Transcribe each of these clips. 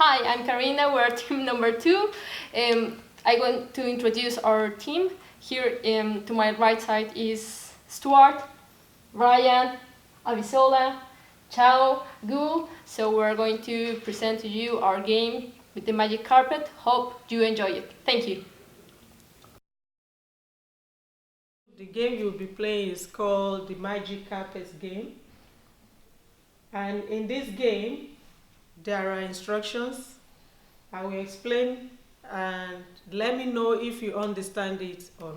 Hi, I'm Karina. We're team number 2. I want to introduce our team. Here to my right side is Stuart, Brian, Avisola, Chao, Gul. So we're going to present to you our game with the magic carpet. Hope you enjoy it. Thank you. The game you'll be playing is called the Magic Carpet game. And in this game, there are instructions. I will explain and let me know if you understand it or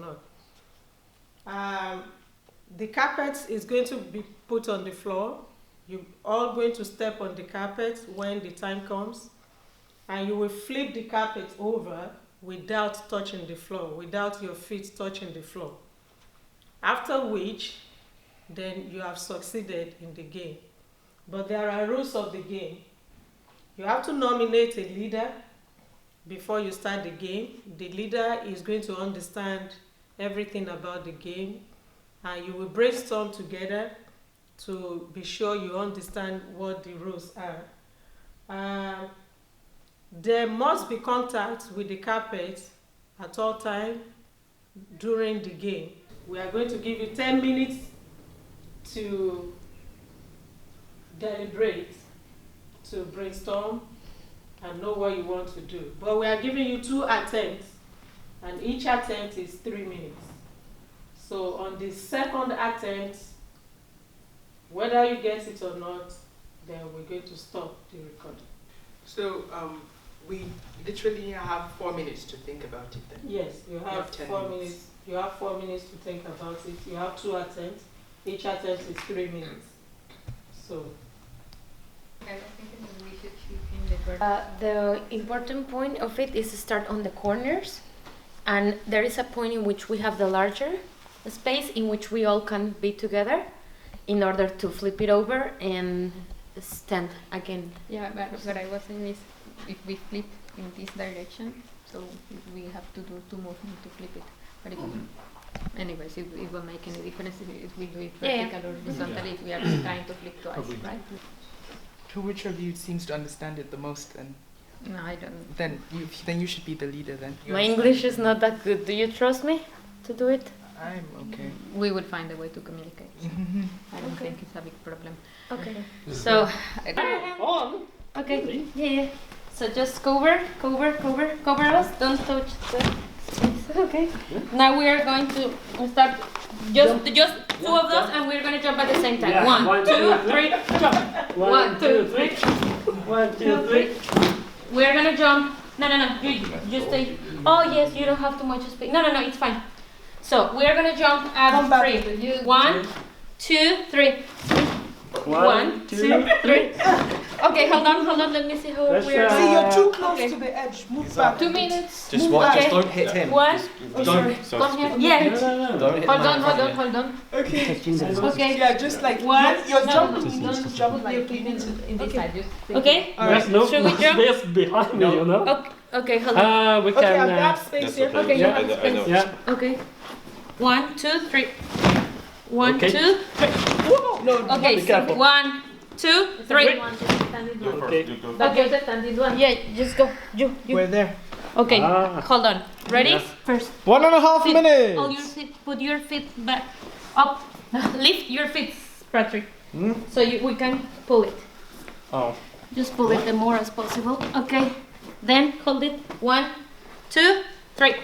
not. The carpet is going to be put on the floor. You're all going to step on the carpet when the time comes. And you will flip the carpet over without touching the floor, without your feet touching the floor. After which, then you have succeeded in the game. But there are rules of the game. You have to nominate a leader before you start the game. The leader is going to understand everything about the game, and you will brainstorm together to be sure you understand what the rules are. There must be contact with the carpet at all times during the game. We are going to give you 10 minutes to deliberate, to brainstorm and know what you want to do. But we are giving you 2 attempts, and each attempt is 3 minutes. So on the second attempt, whether you get it or not, then we're going to stop the recording. So we literally have 4 minutes to think about it then? Yes, you have 4 minutes. You have 4 minutes to think about it. You have 2 attempts. Each attempt is 3 minutes. So. The important point of it is to start on the corners, and there is a point in which we have the larger space in which we all can be together in order to flip it over and stand again. Yeah, but what I was saying is if we flip in this direction, so we have to do 2 movements to flip it. But anyways, it will make any difference if we do it vertical or horizontal if we are trying to flip twice, right? Which of you seems to understand it the most, and No, I don't. then you should be the leader then. My English is not that good. Do you trust me to do it? I'm okay. We would find a way to communicate. So I don't think it's a big problem. Okay. So, okay. Yeah. So just cover us. Don't touch the space. Okay. Now we are going to start just 2 of those, and we're going to jump at the same time. Yeah. 1, 2, 3, jump. 1, 2, 3. 1, 2, 3. We're going to jump. No. You stay. Oh yes, you don't have too much space. No, it's fine. So we're going to jump at 3. 1, 2, 3. 1, 2, 3. Okay, hold on. Let me see how we're. See, you're too close to the edge. Move back. 2 minutes. Just Move watch, back. just don't hit him. 1. Don't. Come here. Yeah. No. Don't hit Hold on. Okay. Okay. Yeah, just like One. you're No, jumping. Don't Just jump jump like like in this side. Just Okay. There's no Should we jump? space behind me, you know? Okay, hold on. We Okay, can. I've got space here. Okay, you Yeah, have space. Yeah. Okay. 1, 2, 3. 1, Okay. 2, 3. No, Okay. Be careful. 1, 2, 3. Okay. Okay. Yeah, just go. You. We're there. Okay. Ah. Hold on. Ready? Yeah. First. 1.5 Feet. minutes. All your feet. Put your feet back. Up. Lift your feet, Patrick. So we can pull it. Oh. Just pull it the more as possible. Okay. Then hold it. 1, 2, 3.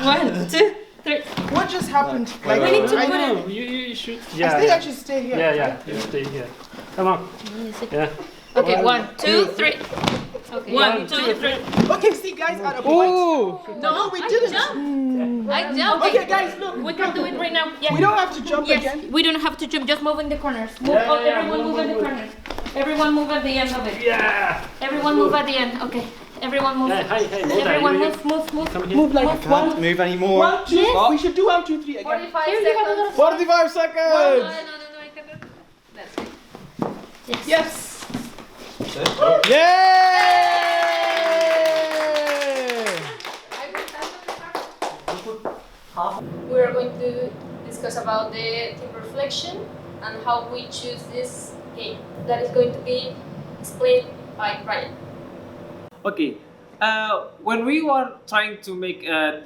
1, 2, 3. What just happened? Like, We need to I put know. it. You should. I Yeah. think I should stay here. Yeah. You stay here. Come on. Yeah. Okay. 1, 2, 3. okay. 1, 2, 3. Okay, see, guys, at a point. Ooh. No, we didn't. I jumped. Okay, guys, look. We can do it right now. Yeah. We don't have to jump Yes, again. we don't have to jump. Just move in the corners. Move. Yeah, yeah, Everyone move in the corners. Everyone move at the end of it. Yeah. Everyone move at the end. Okay. Everyone move. Hey, hold on. Everyone You- move. Come here. Move like I can't move anymore. 1, 2. Yes. We should do 1, 2, 3 again. 45 Here you have a seconds. 45 seconds. No, I cannot. That's it. Yes. Yay! We are going to discuss about the team reflection and how we choose this game. That is going to be explained by Brian. Okay. When we were trying to make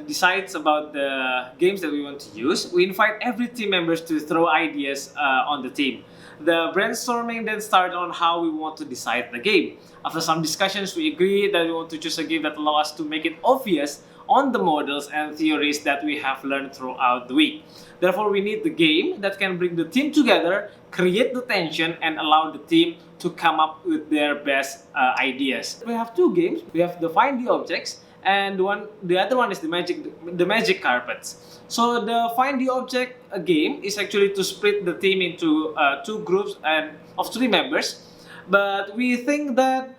decides about the games that we want to use, we invite every team members to throw ideas on the team. The brainstorming then started on how we want to decide the game. After some discussions, we agreed that we want to choose a game that allows us to make it obvious on the models and theories that we have learned throughout the week. Therefore, we need the game that can bring the team together, create the tension, and allow the team to come up with their best ideas. We have two games. We have the Find the Objects, and the other one is the Magic Carpets. So the Find the Object game is actually to split the team into two groups and of 3 members. But we think that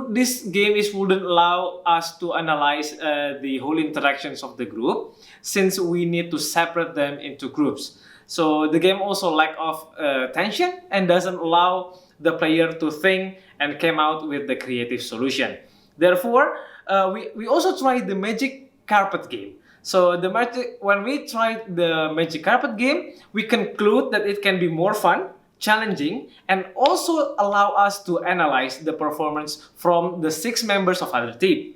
this game wouldn't allow us to analyze the whole interactions of the group, since we need to separate them into groups. So the game also lack of tension and doesn't allow the player to think and came out with the creative solution. Therefore, we also tried the Magic Carpet game. So when we tried the Magic Carpet game, we conclude that it can be more fun, challenging, and also allow us to analyze the performance from the 6 members of other team.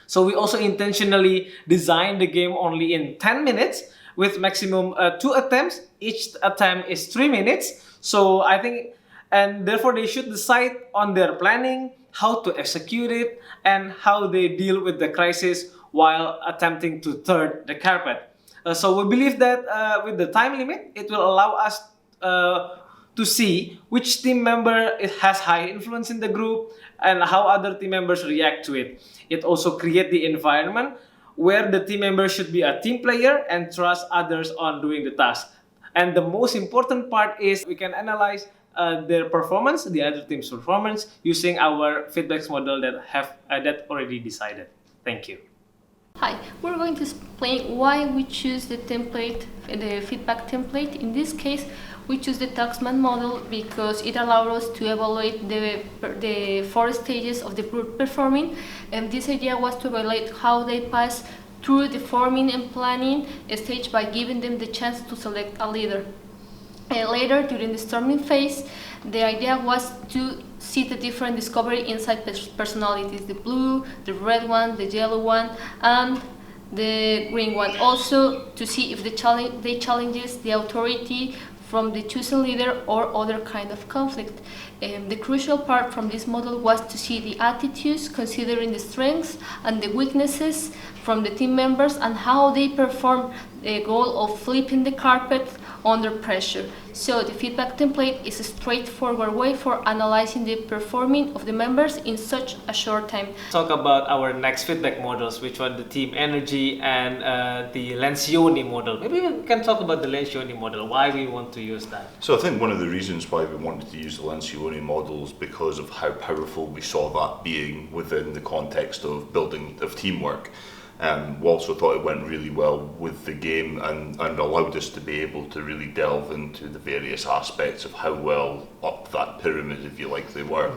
So we also intentionally designed the game only in 10 minutes with maximum 2 attempts. Each attempt is 3 minutes. So I think, and therefore they should decide on their planning, how to execute it, and how they deal with the crisis while attempting to turn the carpet. So we believe that with the time limit, it will allow us to see which team member has high influence in the group and how other team members react to it. It also creates the environment where the team member should be a team player and trust others on doing the task. And the most important part is we can analyze their performance, the other team's performance, using our feedback model that already decided. Thank you. Hi, we're going to explain why we choose the template, the feedback template. In this case, we choose the Taskman model because it allows us to evaluate the 4 stages of the group performing, and this idea was to evaluate how they pass through the forming and planning stage by giving them the chance to select a leader. Later, during the storming phase, the idea was to see the different discovery inside personalities, the blue, the red one, the yellow one, and the green one. Also, to see if they challenges the authority from the chosen leader or other kind of conflict. The crucial part from this model was to see the attitudes, considering the strengths and the weaknesses from the team members and how they perform the goal of flipping the carpet under pressure. So the feedback template is a straightforward way for analyzing the performing of the members in such a short time. Talk about our next feedback models, which are the team energy and the Lencioni model. Maybe we can talk about the Lencioni model, why we want to use that. So I think one of the reasons why we wanted to use the Lencioni model is because of how powerful we saw that being within the context of building of teamwork. We also thought it went really well with the game and allowed us to be able to really delve into the various aspects of how well up that pyramid, if you like, they were.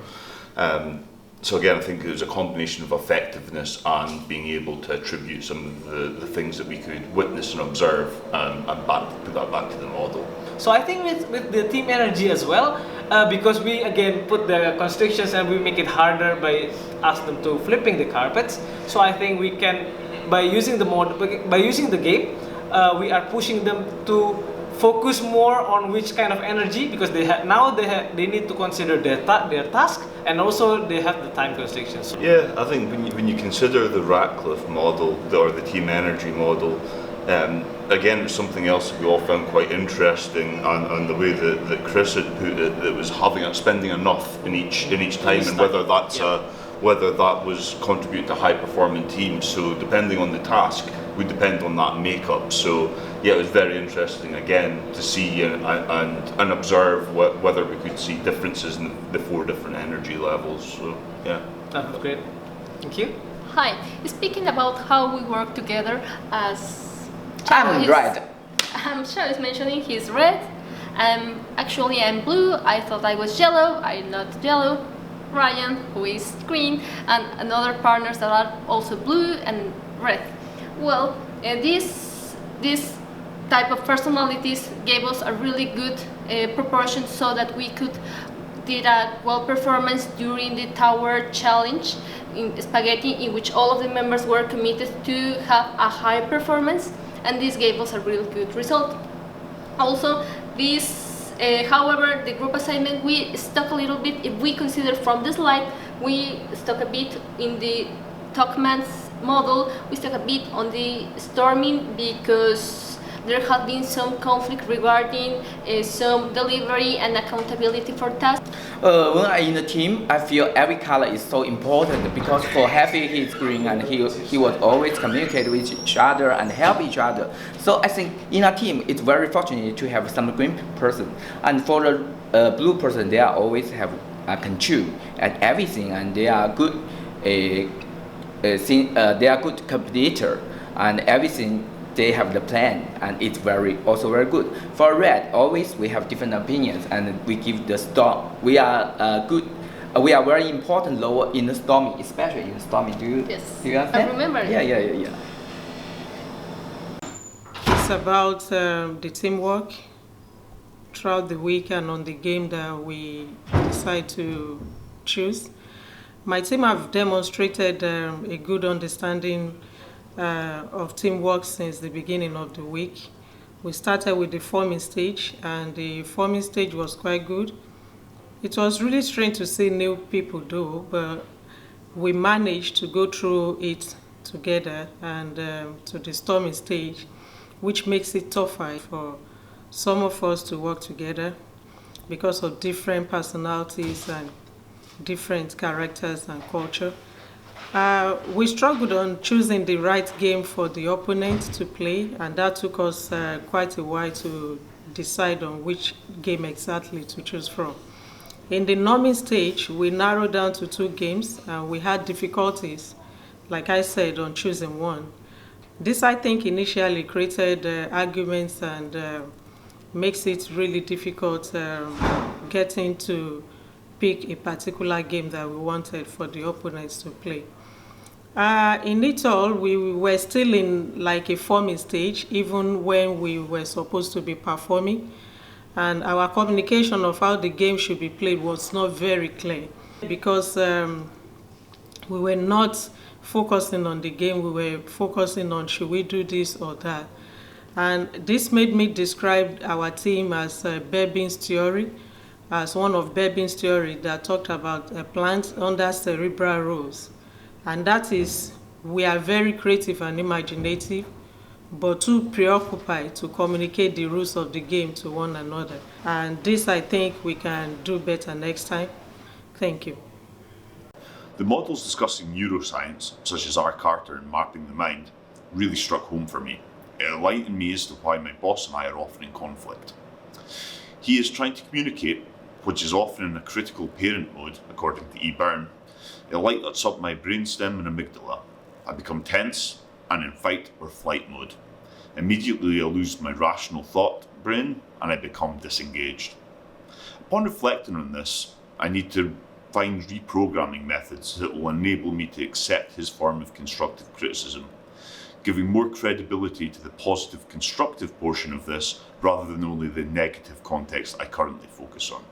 So again, I think it was a combination of effectiveness and being able to attribute some of the things that we could witness and observe and put that back to the model. So I think with the team energy as well, because we again put the constrictions and we make it harder by asking them to flipping the carpets. So I think we can, by using the game, we are pushing them to focus more on which kind of energy, because they need to consider their task, and also they have the time constrictions. Yeah, I think when you consider the Ratcliffe model or the team energy model, again, it's something else that we all found quite interesting, and the way that Chris had put it, that was spending enough in each time, and whether that was contribute to high performing teams. So depending on the task would depend on that makeup. So yeah, it was very interesting again to see and observe whether we could see differences in the 4 different energy levels. So yeah, that was great. Thank you. Hi, speaking about how we work together, as I'm red. Chao is mentioning he's red. Actually I'm blue. I thought I was yellow. I'm not yellow. Ryan, who is green, and another partners that are also blue and red. Well, this type of personalities gave us a really good proportion, so that we could did a well performance during the tower challenge in Spaghetti, in which all of the members were committed to have a high performance, and this gave us a real good result. Also, however, the group assignment, we stuck a little bit. If we consider from the slide, we stuck a bit in the Tuckman's model, we stuck a bit on the storming because there had been some conflict regarding some delivery and accountability for tasks. When I'm in the team, I feel every color is so important because for Heavy he's green and he would always communicate with each other and help each other. So I think in a team, it's very fortunate to have some green person. And for the blue person, they are always have control at everything and they are good. They are good competitor and everything. They have the plan and it's also very good. For red, always we have different opinions and we give the storm. We are good. We are very important role in the storming, especially in storming. Do you understand? I remember. Yeah. It's about the teamwork throughout the week and on the game that we decide to choose. My team have demonstrated a good understanding of teamwork since the beginning of the week. We started with the forming stage and the forming stage was quite good. It was really strange to see new people do, but we managed to go through it together and to the storming stage, which makes it tougher for some of us to work together because of different personalities and different characters and culture. We struggled on choosing the right game for the opponent to play, and that took us quite a while to decide on which game exactly to choose from. In the norming stage, we narrowed down to 2 games, and we had difficulties, like I said, on choosing one. This, I think, initially created arguments and makes it really difficult getting to pick a particular game that we wanted for the opponents to play. In it all, we were still in like a forming stage, even when we were supposed to be performing. And our communication of how the game should be played was not very clear because we were not focusing on the game, we were focusing on should we do this or that. And this made me describe our team as Bebbin's theory, as one of Bebbin's theory that talked about plants under cerebral rules. And that is, we are very creative and imaginative, but too preoccupied to communicate the rules of the game to one another. And this, I think, we can do better next time. Thank you. The models discussing neuroscience, such as R. Carter and mapping the mind, really struck home for me. It enlightened me as to why my boss and I are often in conflict. He is trying to communicate, which is often in a critical parent mode, according to E. Byrne. It lights up my brainstem and amygdala. I become tense and in fight or flight mode. Immediately I lose my rational thought brain and I become disengaged. Upon reflecting on this, I need to find reprogramming methods that will enable me to accept his form of constructive criticism, giving more credibility to the positive constructive portion of this rather than only the negative context I currently focus on.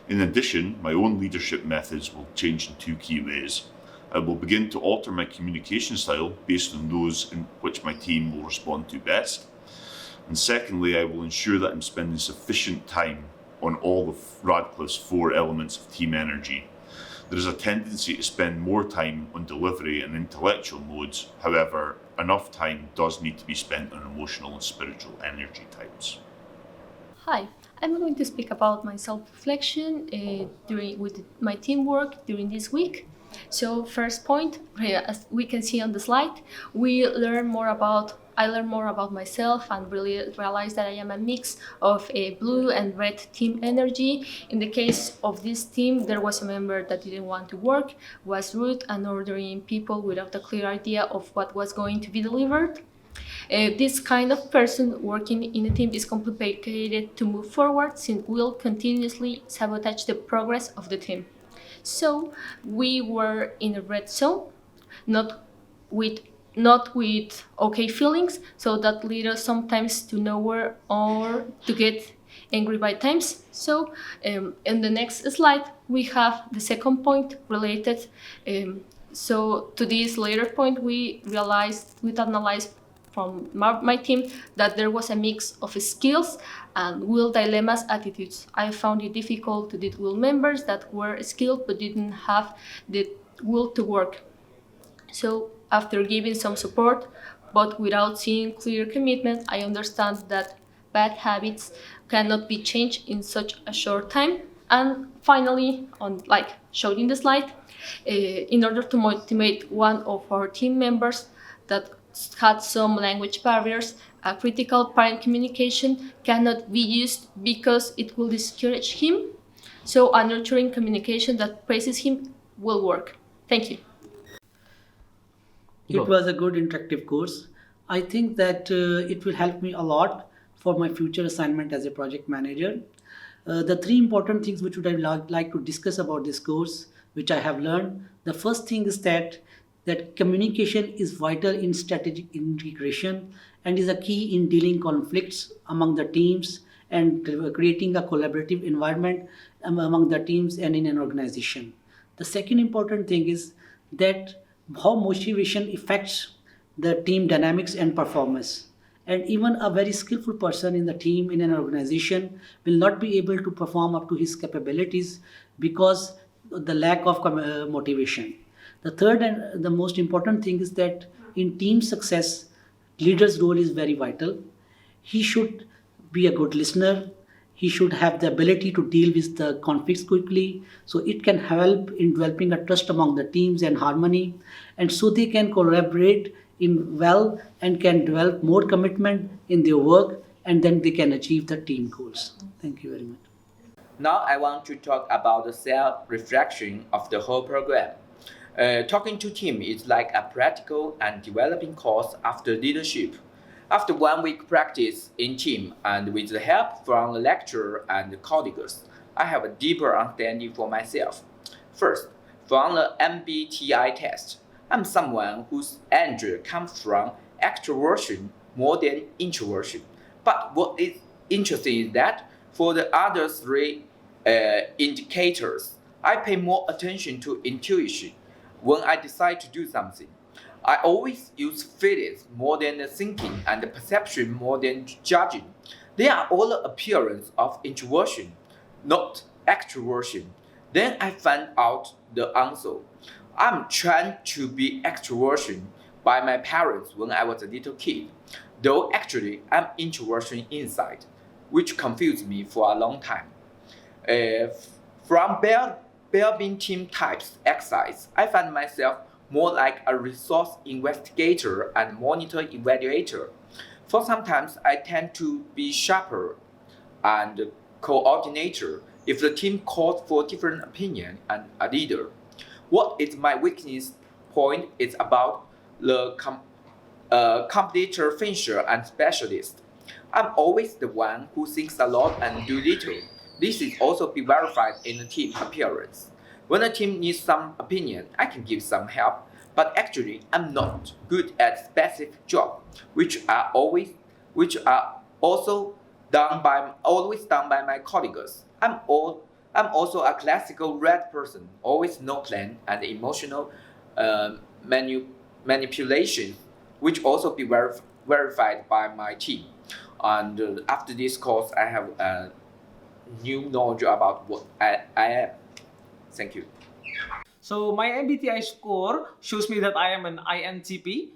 In addition, my own leadership methods will change in 2 key ways. I will begin to alter my communication style based on those in which my team will respond to best. And secondly, I will ensure that I'm spending sufficient time on all of Radcliffe's 4 elements of team energy. There is a tendency to spend more time on delivery and intellectual modes. However, enough time does need to be spent on emotional and spiritual energy types. Hi, I'm going to speak about my self-reflection with my teamwork during this week. So first point, as we can see on the slide, I learned more about myself and really realized that I am a mix of a blue and red team energy. In the case of this team, there was a member that didn't want to work, was rude and ordering people without a clear idea of what was going to be delivered. This kind of person working in a team is complicated to move forward since will continuously sabotage the progress of the team. So we were in a red zone, not with okay feelings, so that led us sometimes to nowhere or to get angry by times. So in the next slide, we have the second point related. So to this later point, we analyzed from my team that there was a mix of skills and will dilemmas attitudes. I found it difficult to deal with members that were skilled but didn't have the will to work. So after giving some support, but without seeing clear commitment, I understand that bad habits cannot be changed in such a short time. And finally, showed in the slide, in order to motivate one of our team members that had some language barriers, a critical parent communication cannot be used because it will discourage him. So a nurturing communication that praises him will work. Thank you. It was a good interactive course. I think that it will help me a lot for my future assignment as a project manager. The three important things which would I like to discuss about this course, which I have learned. The first thing is that communication is vital in strategic integration and is a key in dealing conflicts among the teams and creating a collaborative environment among the teams and in an organization. The second important thing is that how motivation affects the team dynamics and performance. And even a very skillful person in the team, in an organization, will not be able to perform up to his capabilities because of the lack of motivation. The third and the most important thing is that in team success, leader's role is very vital. He should be a good listener. He should have the ability to deal with the conflicts quickly, so it can help in developing a trust among the teams and harmony, and so they can collaborate in well and can develop more commitment in their work, and then they can achieve the team goals. Thank you very much. Now I want to talk about the self-reflection of the whole program. Talking to team is like a practical and developing course after leadership. After 1 week practice in team and with the help from the lecturer and colleagues, I have a deeper understanding for myself. First, from the MBTI test, I'm someone whose energy comes from extroversion more than introversion. But what is interesting is that for the other three indicators, I pay more attention to intuition when I decide to do something. I always use feelings more than thinking and perception more than judging. They are all the appearance of introversion, not extroversion. Then I find out the answer. I'm trying to be extroversion by my parents when I was a little kid, though actually I'm introversion inside, which confused me for a long time. From well-being team types exercise, I find myself more like a resource investigator and monitor evaluator. For sometimes I tend to be sharper and coordinator if the team calls for different opinion and a leader. What is my weakness point is about the competitor finisher and specialist. I'm always the one who thinks a lot and do little. This is also be verified in the team appearance. When a team needs some opinion, I can give some help, but actually I'm not good at specific job, which are also done by my colleagues. I'm also a classical red person, always no plan and emotional manipulation, which also be verified by my team. And after this course, I have a new knowledge about what I am. Thank you. So my MBTI score shows me that I am an INTP,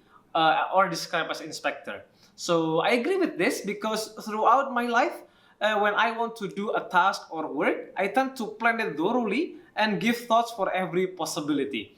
or described as inspector. So I agree with this because throughout my life, when I want to do a task or work, I tend to plan it thoroughly and give thoughts for every possibility.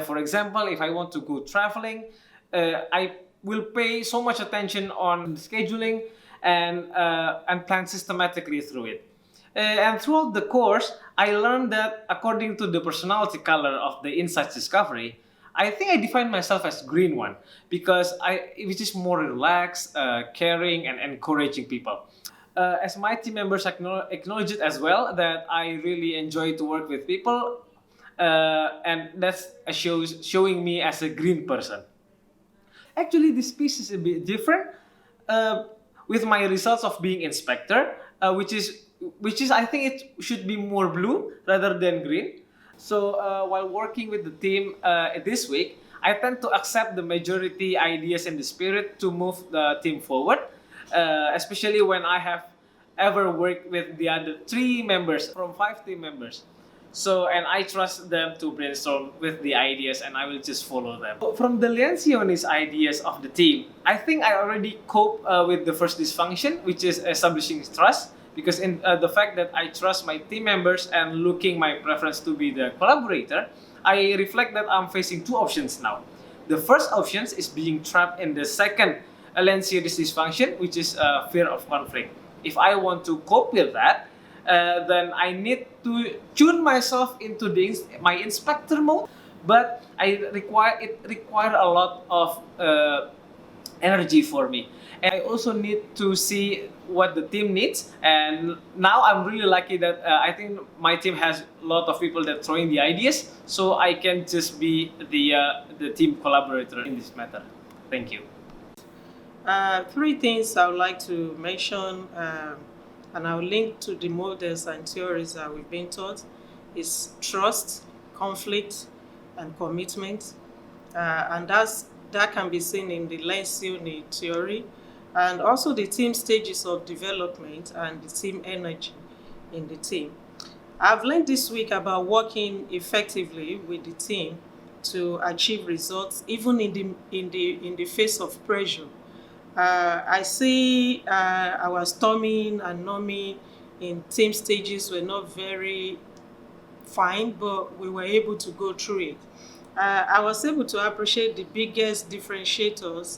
For example, if I want to go traveling, I will pay so much attention on scheduling and plan systematically through it. And throughout the course, I learned that according to the personality color of the Insights Discovery, I think I define myself as green one because which is more relaxed, caring, and encouraging people. As my team members acknowledge it as well, that I really enjoy to work with people, and that's showing me as a green person. Actually, this piece is a bit different. With my results of being inspector, which is I think it should be more blue rather than green. So while working with the team this week, I tend to accept the majority ideas and the spirit to move the team forward, especially when I have ever worked with the other 3 members from 5 team members. So, and I trust them to brainstorm with the ideas and I will just follow them. From the Lencioni's ideas of the team, I think I already cope with the first dysfunction, which is establishing trust. Because in the fact that I trust my team members and looking my preference to be the collaborator, I reflect that I'm facing 2 options now. The first option is being trapped in the second Lencioni's dysfunction, which is fear of conflict. If I want to cope with that, then I need to tune myself into my inspector mode, but it require a lot of energy for me. And I also need to see what the team needs. And now I'm really lucky that I think my team has a lot of people that throw in the ideas, so I can just be the team collaborator in this matter. Thank you. 3 things I would like to mention, and I'll link to the models and theories that we've been taught, is trust, conflict, and commitment. And that can be seen in the Lencioni theory, and also the team stages of development and the team energy in the team. I've learned this week about working effectively with the team to achieve results, even in the face of pressure. I see our storming and numbing in team stages were not very fine, but we were able to go through it. I was able to appreciate the biggest differentiators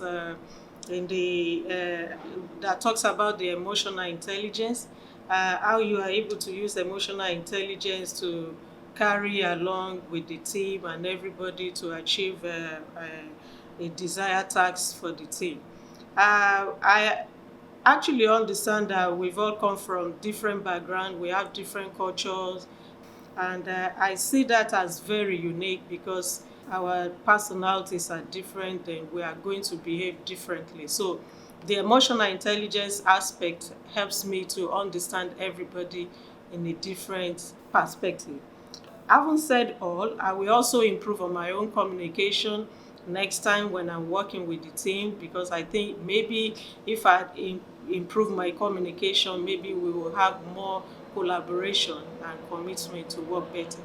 that talks about the emotional intelligence, how you are able to use emotional intelligence to carry along with the team and everybody to achieve a desired task for the team. I actually understand that we've all come from different backgrounds, we have different cultures, and I see that as very unique because our personalities are different and we are going to behave differently. So the emotional intelligence aspect helps me to understand everybody in a different perspective. Having said all, I will also improve on my own communication next time when I'm working with the team, because I think maybe if I improve my communication, maybe we will have more collaboration and commitment to work better.